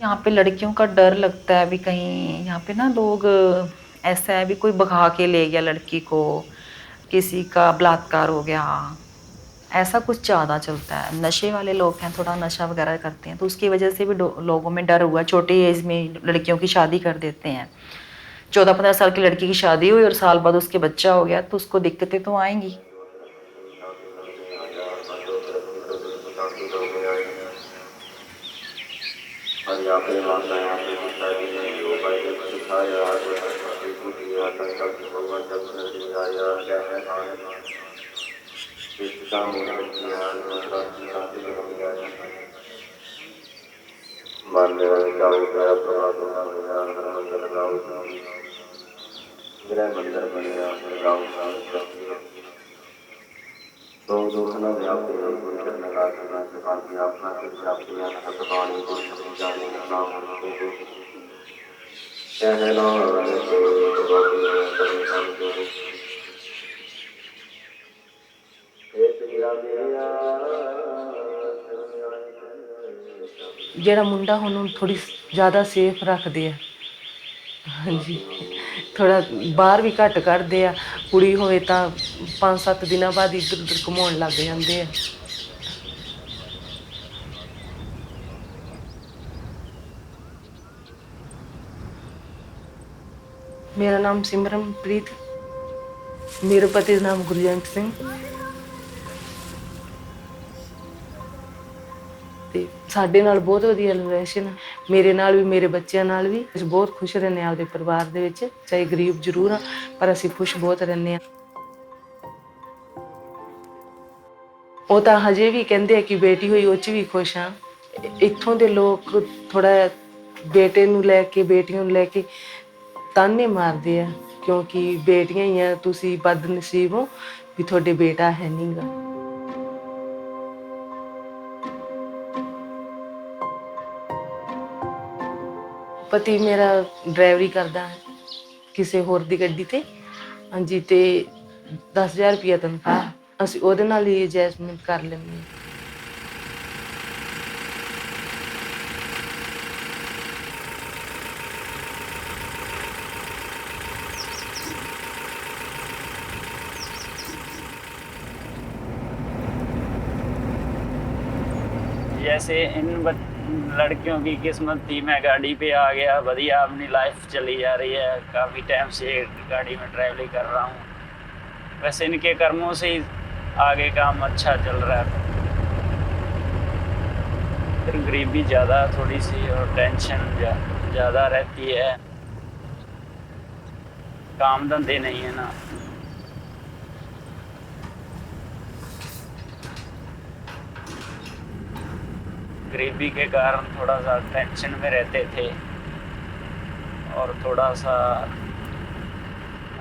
यहाँ पे लड़कियों का डर लगता है अभी कहीं यहाँ पे ना लोग ऐसा है अभी कोई भगा के ले गया लड़की को, किसी का बलात्कार हो गया, ऐसा कुछ ज़्यादा चलता है। नशे वाले लोग हैं, थोड़ा नशा वगैरह करते हैं तो उसकी वजह से भी लोगों में डर हुआ, छोटी एज में लड़कियों की शादी कर देते हैं। 14-15 साल की लड़की की शादी हुई और साल बाद उसके बच्चा हो गया तो उसको दिक्कतें तो आएंगी। ਜਿਹੜਾ ਮੁੰਡਾ ਉਹਨੂੰ ਥੋੜੀ ਜ਼ਿਆਦਾ ਸੇਫ ਰੱਖਦੇ ਆ। ਹਾਂਜੀ, ਥੋੜਾ ਬਾਹਰ ਵੀ ਘੱਟ ਕੱਢਦੇ ਆ। ਕੁੜੀ ਹੋਵੇ ਤਾਂ 5-7 ਦਿਨਾਂ ਬਾਅਦ ਇੱਧਰ ਉੱਧਰ ਘੁਮਾਉਣ ਲੱਗ ਜਾਂਦੇ ਆ। ਮੇਰਾ ਨਾਮ ਸਿਮਰਨਪ੍ਰੀਤ, ਮੇਰੇ ਪਤੀ ਦਾ ਨਾਮ ਗੁਰਜੰਟ ਸਿੰਘ ਤੇ ਸਾਡੇ ਨਾਲ ਬਹੁਤ ਵਧੀਆ ਰਿਲੇਸ਼ਨ, ਮੇਰੇ ਨਾਲ ਵੀ ਮੇਰੇ ਬੱਚਿਆਂ ਨਾਲ ਵੀ। ਅਸੀਂ ਬਹੁਤ ਖੁਸ਼ ਰਹਿੰਦੇ ਹਾਂ ਆਪਦੇ ਪਰਿਵਾਰ ਦੇ ਵਿੱਚ, ਚਾਹੇ ਗਰੀਬ ਜ਼ਰੂਰ ਆ ਪਰ ਅਸੀਂ ਖੁਸ਼ ਬਹੁਤ ਰਹਿੰਦੇ ਹਾਂ। ਉਹ ਤਾਂ ਹਜੇ ਵੀ ਕਹਿੰਦੇ ਆ ਕਿ ਬੇਟੀ ਹੋਈ ਉਹ 'ਚ ਵੀ ਖੁਸ਼ ਹਾਂ। ਇੱਥੋਂ ਦੇ ਲੋਕ ਥੋੜਾ ਬੇਟੇ ਨੂੰ ਲੈ ਕੇ ਬੇਟੀਆਂ ਨੂੰ ਲੈ ਕੇ ਤਾਨੇ ਮਾਰਦੇ ਆ ਕਿਉਂਕਿ ਬੇਟੀਆਂ ਹੀ ਆ, ਤੁਸੀਂ ਬਦਨਸੀਬ ਹੋ ਵੀ ਤੁਹਾਡੇ ਬੇਟਾ ਹੈ ਨਹੀਂ ਗਾ। ਪਤੀ ਮੇਰਾ ਡਰਾਈਵਰੀ ਕਰਦਾ ਹੈ ਕਿਸੇ ਹੋਰ ਦੀ ਗੱਡੀ ਤੇ। ਹਾਂਜੀ, ਤੇ 10,000 ਰੁਪਇਆ ਤਨਖਾਹ, ਅਸੀਂ ਉਹਦੇ ਨਾਲ ਹੀ ਐਡਜਸਟਮੈਂਟ ਕਰ ਲੈਂਦੇ ਹਾਂ। जैसे इन लड़कियों की किस्मत थी, मैं गाड़ी पे आ गया, बढ़िया अपनी लाइफ चली जा रही है। काफ़ी टाइम से गाड़ी में ट्रैवलिंग कर रहा हूँ। वैसे इनके कर्मों से ही आगे काम अच्छा चल रहा है। फिर गरीबी ज़्यादा थोड़ी सी और टेंशन ज़्यादा रहती है, काम धंधे नहीं है ना। गरीबी के कारण थोड़ा सा टेंशन में रहते थे और थोड़ा सा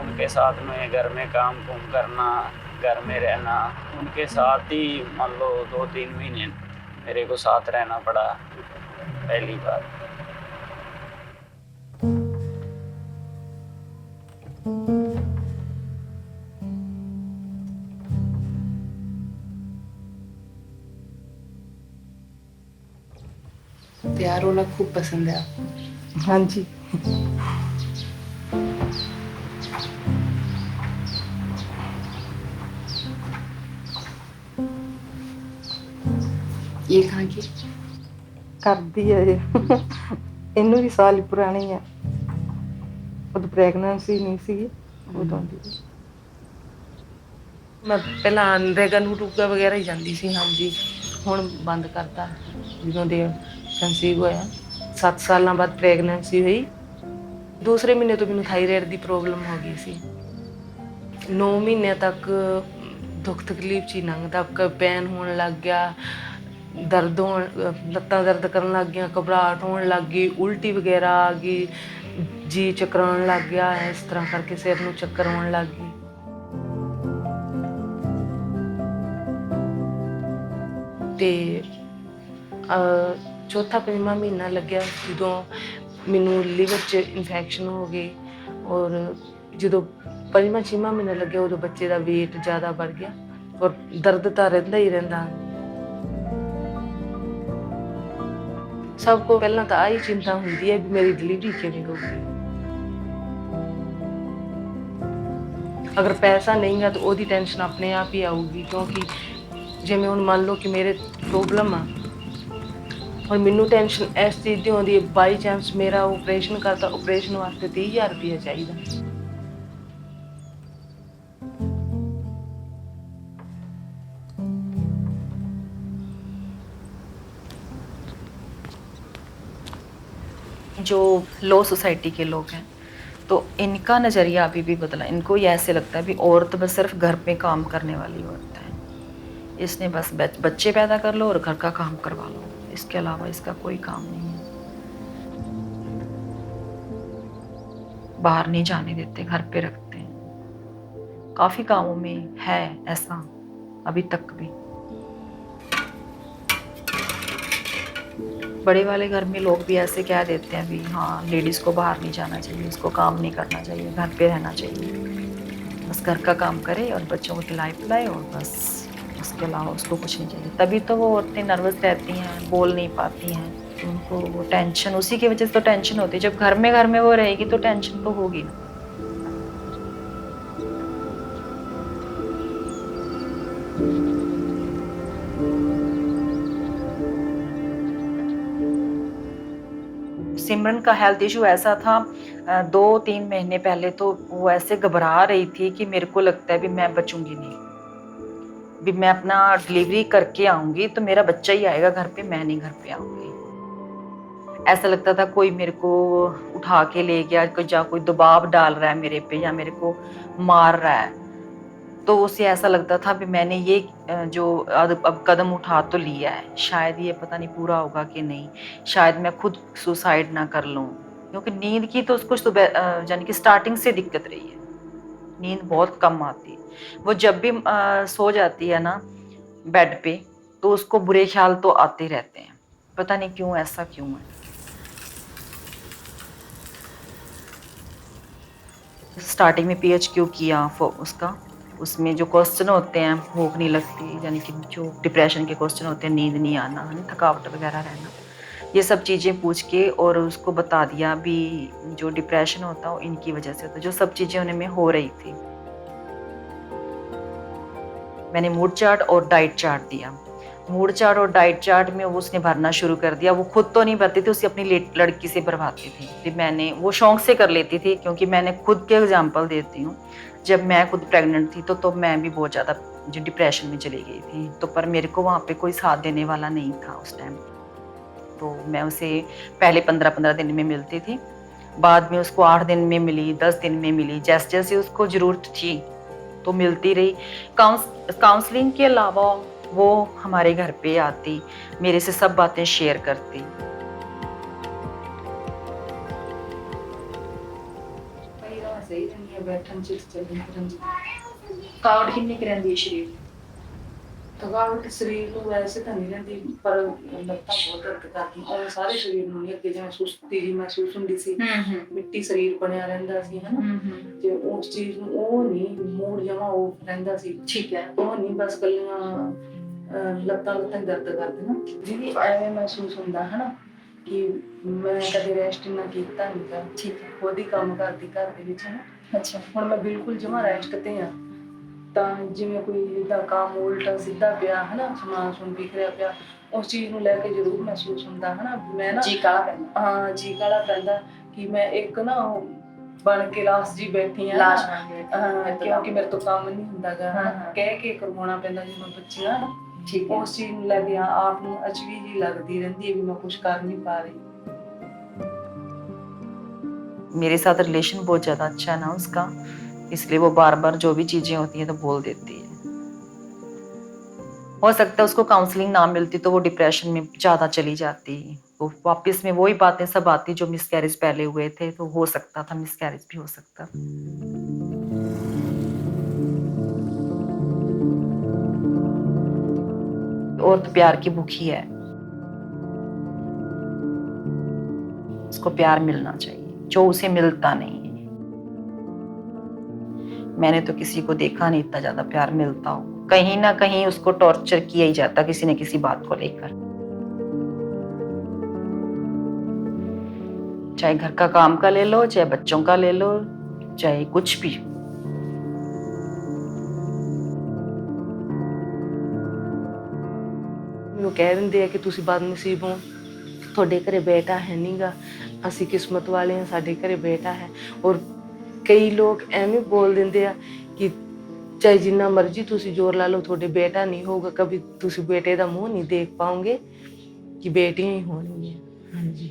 उनके साथ में घर में काम कुम करना, घर में रहना, उनके साथ ही मान लो 2-3 महीने मेरे को साथ रहना पड़ा पहली बार। प्यार होना खूप पसंद है। हाँ जी। ये कहाँ की कर दी है ਇਹਨੂੰ ਵੀ ਸਾਲ ਪੁਰਾਣੀ ਆ, ਉਹ ਪ੍ਰੈਗਨੈਂਸੀ ਨਹੀਂ ਸੀ ਉਦੋਂ ਦੀ। ਮੈਂ ਪਹਿਲਾਂ ਅਨਰੇਗਾ ਨੂੰ ਟੂਕਾ ਵਗੈਰਾ ਹੀ ਜਾਂਦੀ ਸੀ। ਹਾਂਜੀ, ਹੁਣ ਬੰਦ ਕਰਤਾ ਜਦੋਂ ਦੇ ਕੰਸੀਵ ਹੋਇਆ। 7 ਸਾਲਾਂ ਬਾਅਦ ਪ੍ਰੈਗਨੈਂਸੀ ਹੋਈ। ਦੂਸਰੇ ਮਹੀਨੇ ਤੋਂ ਮੈਨੂੰ ਥਾਇਰਾਇਡ ਦੀ ਪ੍ਰੋਬਲਮ ਹੋ ਗਈ ਸੀ। 9 ਮਹੀਨਿਆਂ ਤੱਕ ਦੁੱਖ ਤਕਲੀਫ 'ਚ ਹੀ ਲੰਘਦਾ। ਪੈਨ ਹੋਣ ਲੱਗ ਗਿਆ, ਦਰਦ ਹੋਣ, ਲੱਤਾਂ ਦਰਦ ਕਰਨ ਲੱਗ ਗਈਆਂ, ਘਬਰਾਹਟ ਹੋਣ ਲੱਗ ਗਈ, ਉਲਟੀ ਵਗੈਰਾ ਆ ਗਈ, ਜੀ ਚੱਕਰਾਉਣ ਲੱਗ ਗਿਆ, ਇਸ ਤਰ੍ਹਾਂ ਕਰਕੇ ਸਿਰ ਨੂੰ ਚੱਕਰ ਆਉਣ ਲੱਗ ਗਈ। ਤੇ ਚੌਥਾ ਪੰਜਵਾਂ ਮਹੀਨਾ ਲੱਗਿਆ ਜਦੋਂ ਮੈਨੂੰ ਲਿਵਰ 'ਚ ਇਨਫੈਕਸ਼ਨ ਹੋ ਗਈ, ਔਰ ਜਦੋਂ ਪੰਜਵਾਂ ਛੇਵਾਂ ਮਹੀਨਾ ਲੱਗਿਆ ਉਦੋਂ ਬੱਚੇ ਦਾ weight ਜ਼ਿਆਦਾ ਵੱਧ ਗਿਆ, ਔਰ ਦਰਦ ਤਾਂ ਰਹਿੰਦਾ ਹੀ ਰਹਿੰਦਾ। ਸਭ ਤੋਂ ਪਹਿਲਾਂ ਤਾਂ ਆਹੀ ਚਿੰਤਾ ਹੁੰਦੀ ਹੈ ਵੀ ਮੇਰੀ ਡਿਲੀਵਰੀ ਕਿਵੇਂ ਹੋਊਗੀ। ਅਗਰ ਪੈਸਾ ਨਹੀਂ ਗਾ ਤਾਂ ਉਹਦੀ ਟੈਨਸ਼ਨ ਆਪਣੇ ਆਪ ਹੀ ਆਊਗੀ, ਕਿਉਂਕਿ ਜਿਵੇਂ ਹੁਣ ਮੰਨ ਲਓ ਕਿ ਮੇਰੇ ਪ੍ਰੋਬਲਮ ਆ, ਹੁਣ ਮੈਨੂੰ ਟੈਨਸ਼ਨ ਇਸ ਚੀਜ਼ ਦੀ ਆਉਂਦੀ ਹੈ, ਬਾਈ ਚਾਂਸ ਮੇਰਾ ਆਪਰੇਸ਼ਨ ਕਰਤਾ, ਆਪਰੇਸ਼ਨ ਵਾਸਤੇ 30,000 ਰੁਪਇਆ ਚਾਹੀਦਾ। जो लो सोसाइटी के लोग हैं तो इनका नज़रिया अभी भी बदला। इनको ये ऐसे लगता है भी औरत बस सिर्फ घर पे काम करने वाली औरत है, इसने बस बच्चे पैदा कर लो और घर का काम करवा लो, इसके अलावा इसका कोई काम नहीं है। बाहर नहीं जाने देते, घर पे रखते हैं। काफ़ी कामों में है ऐसा अभी तक भी। बड़े वाले घर में लोग भी ऐसे कह देते हैं भी हाँ लेडीज़ को बाहर नहीं जाना चाहिए, उसको काम नहीं करना चाहिए, घर पे रहना चाहिए, बस घर का काम करे और बच्चों को खिलाए पिलाए और बस उसके अलावा उसको कुछ नहीं चाहिए। तभी तो वो औरतें नर्वस रहती हैं, बोल नहीं पाती हैं, उनको वो टेंशन, उसी की वजह से तो टेंशन होती है। जब घर में वो रहेगी तो टेंशन तो होगी ना। सिमरन का हेल्थ इशू ऐसा था 2-3 महीने पहले तो वो ऐसे घबरा रही थी कि मेरे को लगता है भी मैं बचूंगी नहीं, भी मैं अपना डिलीवरी करके आऊंगी तो मेरा बच्चा ही आएगा घर पे, मैं नहीं घर पे आऊंगी। ऐसा लगता था कोई मेरे को उठा के ले गया, कोई दबाव डाल रहा है मेरे पे या मेरे को मार रहा है। तो उसे ऐसा लगता था भी मैंने ये जो अब कदम उठा तो लिया है, शायद ये पता नहीं पूरा होगा कि नहीं, शायद मैं खुद सुसाइड ना कर लूँ, क्योंकि नींद की तो उसको सुबह यानी कि स्टार्टिंग से दिक्कत रही है, नींद बहुत कम आती है। वो जब भी सो जाती है ना बेड पे तो उसको बुरे ख्याल तो आते रहते हैं, पता नहीं क्यों, ऐसा क्यों है। स्टार्टिंग में PHQ किया उसका, उसमें जो क्वेश्चन होते हैं भूख नहीं लगती, यानी कि जो डिप्रेशन के क्वेश्चन होते हैं, नींद नहीं आना, थकावट वगैरह रहना, ये सब चीज़ें पूछ के और उसको बता दिया भी जो डिप्रेशन होता है इनकी वजह से होता है, जो सब चीज़ें उन्हें में हो रही थी। मैंने मूड चार्ट और डाइट चार्ट दिया। मूड चार्ट और डाइट चार्ट में वो उसने भरना शुरू कर दिया। वो खुद तो नहीं भरती थी, उसे अपनी लड़की से भरवाती थी। फिर मैंने वो शौक से कर लेती थी, क्योंकि मैंने खुद के एग्जांपल देती हूँ। जब मैं खुद प्रेग्नेंट थी तो मैं भी बहुत ज़्यादा जो डिप्रेशन में चली गई थी, तो पर मेरे को वहाँ पे कोई साथ देने वाला नहीं था उस टाइम। तो मैं उसे पहले 15-15 दिन में मिलती थी, बाद में उसको 8 दिन में मिली, 10 दिन में मिली, जैसे जैसे उसको ज़रूरत थी तो मिलती रही। काउंसलिंग के अलावा वो हमारे घर पे आती, मेरे से सब बातें शेयर करती। थकावट कितनी की रहती है शरीर? ਥਕਾਵਟ ਸਰੀਰ ਨੂੰ ਵੈਸੇ ਤਾਂ ਨਹੀਂ ਰਹਿੰਦੀ, ਪਰ ਲੱਤਾਂ ਬਹੁਤ ਦਰਦ ਕਰਦੀਆਂ, ਔਰ ਸਾਰੇ ਸਰੀਰ ਨੂੰ ਨਹੀਂ, ਅੱਗੇ ਜਿਵੇਂ ਸੁਸਤੀ ਜਿਹੀ ਮਹਿਸੂਸ ਹੁੰਦੀ ਸੀ, ਮਿੱਟੀ ਸਰੀਰ ਬਣਿਆ ਰਹਿੰਦਾ ਸੀ ਹਨਾ, ਤੇ ਉਸ ਚੀਜ਼ ਨੂੰ ਉਹ ਨਹੀਂ, ਮੂਡ ਜਮਾ ਉਹ ਰਹਿੰਦਾ ਸੀ। ठीक है। ਉਹ ਨਹੀਂ, ਬਸ ਕੱਲੀਆਂ ਲੱਤਾਂ ਹੀ ਦਰਦ ਕਰਦੀਆਂ, ਜਿਹਦੀ ਐਵੇਂ ਮਹਿਸੂਸ ਹੁੰਦਾ ਹਨਾ ਕਿ ਮੈਂ ਕਦੇ ਰੈਸਟ ਨਾ ਕੀਤਾ ਨਹੀਂ ਗਾ। ठीक है। ਖੁਦ ਹੀ ਕੰਮ ਕਰਦੀ ਘਰ ਦੇ ਵਿੱਚ ਹਨਾ। अच्छा। ਹੁਣ ਮੈਂ ਬਿਲਕੁਲ ਜਮਾ ਰੈਸਟ ਤੇ ਆ, ਤਾਂ ਜਿਵੇਂ ਕੋਈ ਜਿੱਦਾਂ ਕੰਮ ਉਲਟਾ ਸਿੱਧਾ ਪਿਆ ਹਨਾ, ਸਮਾਨ ਸੁਣ ਵਿਖਰਿਆ ਪਿਆ, ਉਸ ਚੀਜ਼ ਨੂੰ ਲੈ ਕੇ ਜ਼ਰੂਰ ਮਹਿਸੂਸ ਹੁੰਦਾ ਹਨਾ। ਮੈਂ ਨਾ जी काला पैंदा। ਹਾਂ ਜੀ ਕਾਲਾ ਪੈਂਦਾ ਕਿ ਮੈਂ ਇੱਕ ਨਾ ਉਹ ਬਣ ਕੇ ਲਾਸ਼ ਜੀ ਬੈਠੀ ਆ, लाश बन गई थी। ਹਾਂ, ਕਿਉਂਕਿ ਮੇਰੇ ਤੋਂ ਕੰਮ ਨਹੀਂ ਹੁੰਦਾ ਗਾ, ਹਾਂ, ਹਾਂ। ਕਹਿ ਕੇ ਕਰਵਾਉਣਾ ਪੈਂਦਾ ਜਦੋਂ ਬੱਚੀਆਂ ਨਾ। ठीक है। ਉਸ ਚੀਜ਼ ਨੂੰ ਲੈ ਕੇ ਆਪ ਨੂੰ ਅਜੀਬ ਜਿਹੀ ਲੱਗਦੀ ਰਹਿੰਦੀ ਹੈ ਵੀ ਮੈਂ ਕੁਝ ਕਰ ਨਹੀਂ ਪਾ ਰਹੀ। मेरे साथ रिलेशन बहुत ज़्यादा अच्छा है ना उसका, इसलिए वो बार बार जो भी चीज़ें होती हैं तो बोल देती है। हो सकता है उसको काउंसलिंग ना मिलती तो वो डिप्रेशन में ज़्यादा चली जाती, वो वापस में वही बातें सब आती जो मिसकैरेज पहले हुए थे, तो हो सकता था मिसकैरेज भी हो सकता था। औरत प्यार की भूखी है, उसको प्यार मिलना चाहिए जो उसे मिलता नहीं है। मैंने तो किसी को देखा नहीं इतना ज्यादा प्यार मिलता हो, कहीं ना कहीं उसको टॉर्चर किया ही जाता किसी न किसी बात को लेकर, चाहे घर का काम का ले लो, चाहे बच्चों का ले लो, चाहे कुछ भी। ਮੈਨੂੰ ਕਹਿ ਦਿੰਦੇ ਆ ਕਿ ਤੁਸੀਂ ਬਦਨਸੀਬ ਹੋ, ਤੁਹਾਡੇ ਘਰੇ ਬੇਟਾ ਹੈ ਨਹੀਂਗਾ, ਅਸੀਂ ਕਿਸਮਤ ਵਾਲੇ ਹਾਂ, ਸਾਡੇ ਘਰੇ ਬੇਟਾ ਹੈ। ਔਰ ਕਈ ਲੋਕ ਐਵੇਂ ਬੋਲ ਦਿੰਦੇ ਆ ਕਿ ਚਾਹੇ ਜਿੰਨਾ ਮਰਜ਼ੀ ਤੁਸੀਂ ਜ਼ੋਰ ਲਾ ਲਓ, ਤੁਹਾਡੇ ਬੇਟਾ ਨਹੀਂ ਹੋਊਗਾ, ਕभी ਤੁਸੀਂ ਬੇਟੇ ਦਾ ਮੂੰਹ ਨਹੀਂ ਦੇਖ ਪਾਓਗੇ, ਕਿ ਬੇਟੀਆਂ ਹੀ ਹੋਣਗੀਆਂ। ਹਾਂਜੀ,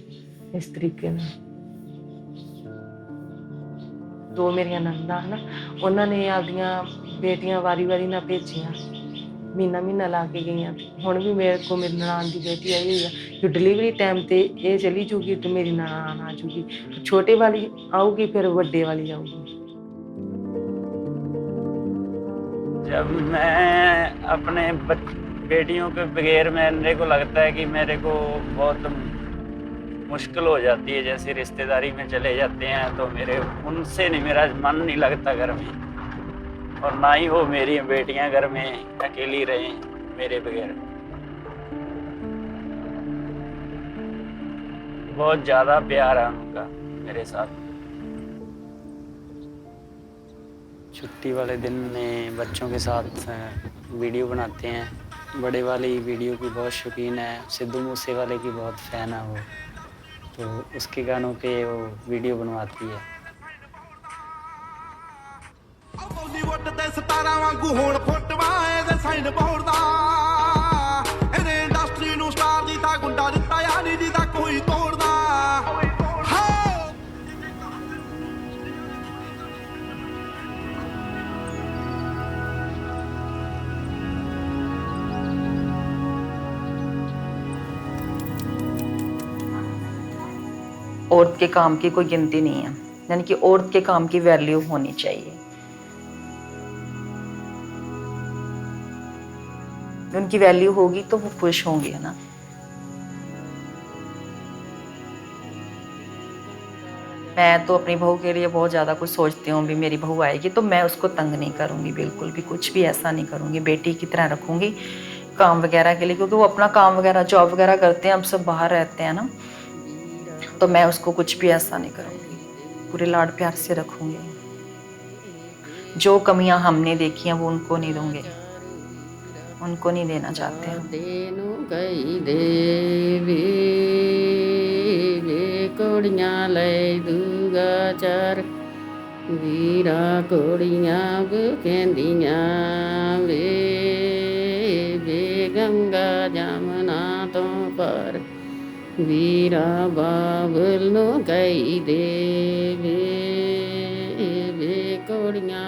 ਇਸ ਤਰੀਕੇ ਨਾਲ। ਦੋ ਮੇਰੀਆਂ ਨੰਦਾਂ ਹਨ, ਉਹਨਾਂ ਨੇ ਆਪਦੀਆਂ ਬੇਟੀਆਂ ਵਾਰੀ-ਵਾਰੀ ਨਾਲ ਭੇਜੀਆਂ, ਮਹੀਨਾ ਲਾ ਕੇ ਗਈਆਂ। ਹੁਣ ਵੀ ਮੇਰੇ ਕੋਲ ਮੇਰੀ ਨਨਾਣ ਦੀ ਬੇਟੀ ਆਈ ਹੋਈ ਆ, ਜੋ ਡਿਲੀਵਰੀ ਟਾਈਮ ਤੇ ਇਹ ਚਲੀ ਜੂਗੀ ਤੇ ਮੇਰੀ ਨਨਾਣ ਆ ਜੂਗੀ, ਛੋਟੇ ਵਾਲੀ ਆਊਗੀ ਫਿਰ ਵੱਡੇ ਵਾਲੀ ਆਊਗੀ। जब मैं अपने बेटियों के बगैर मेरे को लगता है कि मेरे को बहुत मुश्किल हो जाती है। जैसे रिश्तेदारी में चले जाते हैं तो मेरे उनसे नहीं, मेरा मन नहीं लगता घर में, और ना ही वो मेरी बेटियां घर में अकेली रहें मेरे बगैर। बहुत ज़्यादा प्यार है उनका मेरे साथ। छुट्टी वाले दिन में बच्चों के साथ वीडियो बनाते हैं। बड़े वाली वीडियो की बहुत शौकीन है, सिद्धू मूसे वाले की बहुत फ़ैन है वो, तो उसके गानों पे वो वीडियो बनवाती है। ਬਾਲੀਵੁੱਡ ਦੇ ਸਤਾਰਾਂ ਵਾਂਗੂ ਹੁਣ ਫੁੱਟਵਾ ਇਹਦੇ ਸਾਈਨ ਬੋਰਡ ਦਾ, ਇਹਨੇ ਇੰਡਸਟਰੀ ਨੂੰ ਸਟਾਰ ਦੀ ਤਾਂ ਗੁੰਡਾ ਦਿੱਤਾ ਯਾ ਨਹੀਂ ਜਿਹਦਾ ਕੋਈ ਤੋੜਦਾ। औरत के काम की कोई गिनती नहीं है, यानी कि औरत के काम की वैल्यू होनी चाहिए। उनकी वैल्यू होगी तो वो खुश होंगे, है ना। मैं तो अपनी बहू के लिए बहुत ज़्यादा कुछ सोचती हूँ, भी मेरी बहू आएगी तो मैं उसको तंग नहीं करूँगी, बिल्कुल भी कुछ भी ऐसा नहीं करूँगी, बेटी की तरह रखूँगी काम वगैरह के लिए, क्योंकि वो अपना काम वगैरह जॉब वगैरह करते हैं, हम सब बाहर रहते हैं ना, तो मैं उसको कुछ भी ऐसा नहीं करूँगी, पूरे लाड प्यार से रखूँगी। जो कमियाँ हमने देखी हैं वो उनको नहीं दूँगे, उनको नहीं देना चाहते हैं। कोड़ियां ले दूगा चार, वीरा कोड़ियां कहंदियां वे गंगा जमुना तो पार, वीरा बाबल नो कही दे वे कोड़ियां